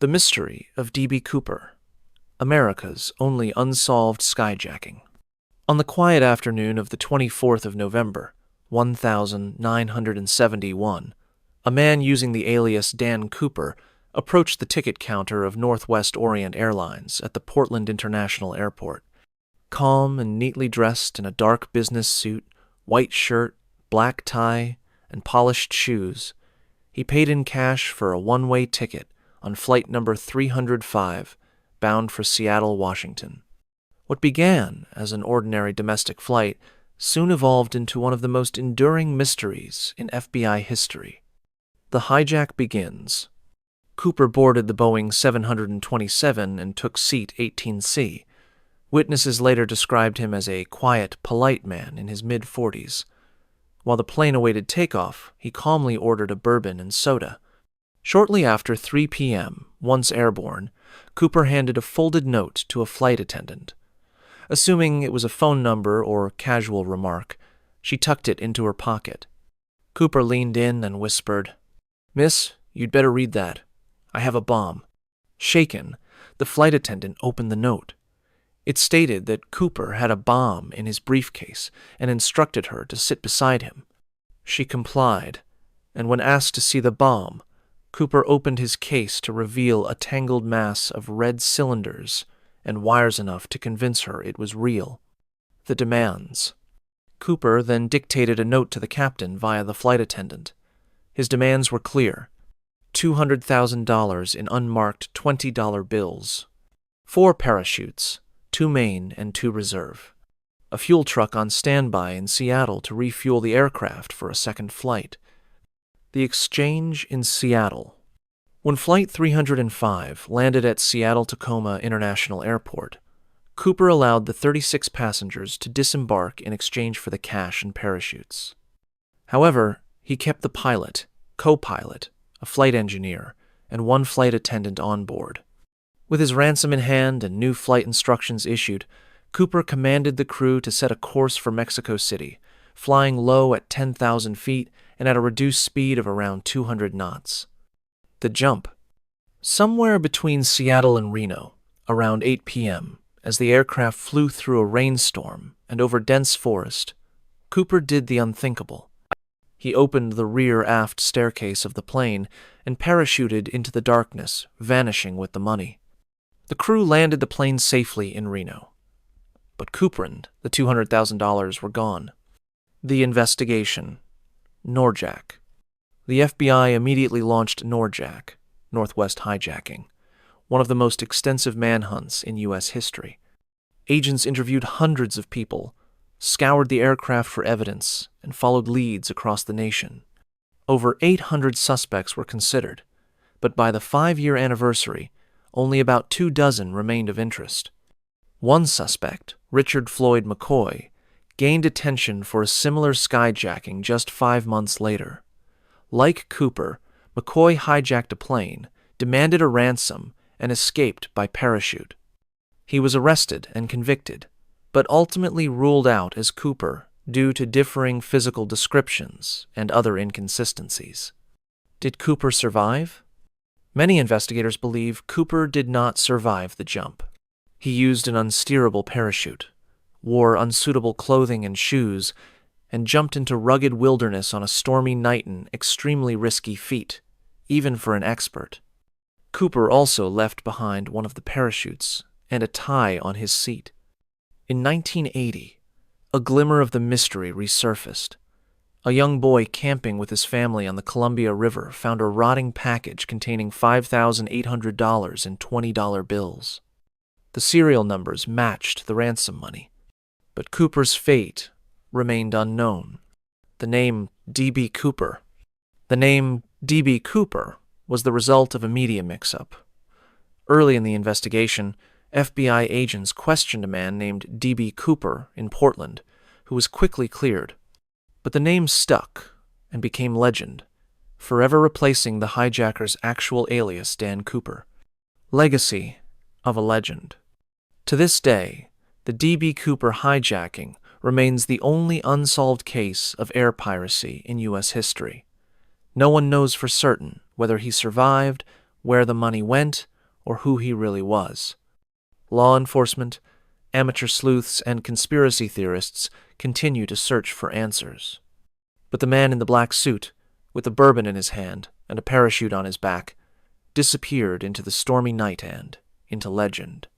The Mystery of D.B. Cooper, America's only unsolved skyjacking. On the quiet afternoon of the 24th of November, 1971, a man using the alias Dan Cooper approached the ticket counter of Northwest Orient Airlines at the Portland International Airport. Calm and neatly dressed in a dark business suit, white shirt, black tie, and polished shoes, he paid in cash for a one-way ticket on flight number 305, bound for Seattle, Washington. What began as an ordinary domestic flight soon evolved into one of the most enduring mysteries in FBI history. The hijack begins. Cooper boarded the Boeing 727 and took seat 18C. Witnesses later described him as a quiet, polite man in his mid-40s. While the plane awaited takeoff, he calmly ordered a bourbon and soda. Shortly after 3 p.m., once airborne, Cooper handed a folded note to a flight attendant. Assuming it was a phone number or casual remark, she tucked it into her pocket. Cooper leaned in and whispered, "Miss, you'd better read that. I have a bomb." Shaken, the flight attendant opened the note. It stated that Cooper had a bomb in his briefcase and instructed her to sit beside him. She complied, and when asked to see the bomb, Cooper opened his case to reveal a tangled mass of red cylinders and wires enough to convince her it was real. The demands. Cooper then dictated a note to the captain via the flight attendant. His demands were clear: $200,000 in unmarked $20 bills, 4 parachutes, 2 main and 2 reserve, a fuel truck on standby in Seattle to refuel the aircraft for a second flight. The exchange in Seattle. When Flight 305 landed at Seattle-Tacoma International Airport, Cooper allowed the 36 passengers to disembark in exchange for the cash and parachutes. However, he kept the pilot, co-pilot, a flight engineer, and 1 flight attendant on board. With his ransom in hand and new flight instructions issued, Cooper commanded the crew to set a course for Mexico City, flying low at 10,000 feet and at a reduced speed of around 200 knots. The jump. Somewhere between Seattle and Reno, around 8 p.m., as the aircraft flew through a rainstorm and over dense forest, Cooper did the unthinkable. He opened the rear-aft staircase of the plane and parachuted into the darkness, vanishing with the money. The crew landed the plane safely in Reno. But Cooper and the $200,000 were gone. The investigation. Norjack. The FBI immediately launched Norjack, Northwest Hijacking, one of the most extensive manhunts in U.S. history. Agents interviewed hundreds of people, scoured the aircraft for evidence, and followed leads across the nation. Over 800 suspects were considered, but by the 5-year anniversary, only about 2 dozen remained of interest. One suspect, Richard Floyd McCoy, gained attention for a similar skyjacking just 5 months later. Like Cooper, McCoy hijacked a plane, demanded a ransom, and escaped by parachute. He was arrested and convicted, but ultimately ruled out as Cooper due to differing physical descriptions and other inconsistencies. Did Cooper survive? Many investigators believe Cooper did not survive the jump. He used an unsteerable parachute, wore unsuitable clothing and shoes, and jumped into rugged wilderness on a stormy night in extremely risky feat, even for an expert. Cooper also left behind one of the parachutes and a tie on his seat. In 1980, a glimmer of the mystery resurfaced. A young boy camping with his family on the Columbia River found a rotting package containing $5,800 in $20 bills. The serial numbers matched the ransom money. But Cooper's fate remained unknown. The name D.B. Cooper was the result of a media mix-up. Early in the investigation, FBI agents questioned a man named D.B. Cooper in Portland, who was quickly cleared. But the name stuck and became legend, forever replacing the hijacker's actual alias, Dan Cooper. Legacy of a legend. To this day, the D.B. Cooper hijacking remains the only unsolved case of air piracy in U.S. history. No one knows for certain whether he survived, where the money went, or who he really was. Law enforcement, amateur sleuths, and conspiracy theorists continue to search for answers. But the man in the black suit, with a bourbon in his hand and a parachute on his back, disappeared into the stormy night and into legend.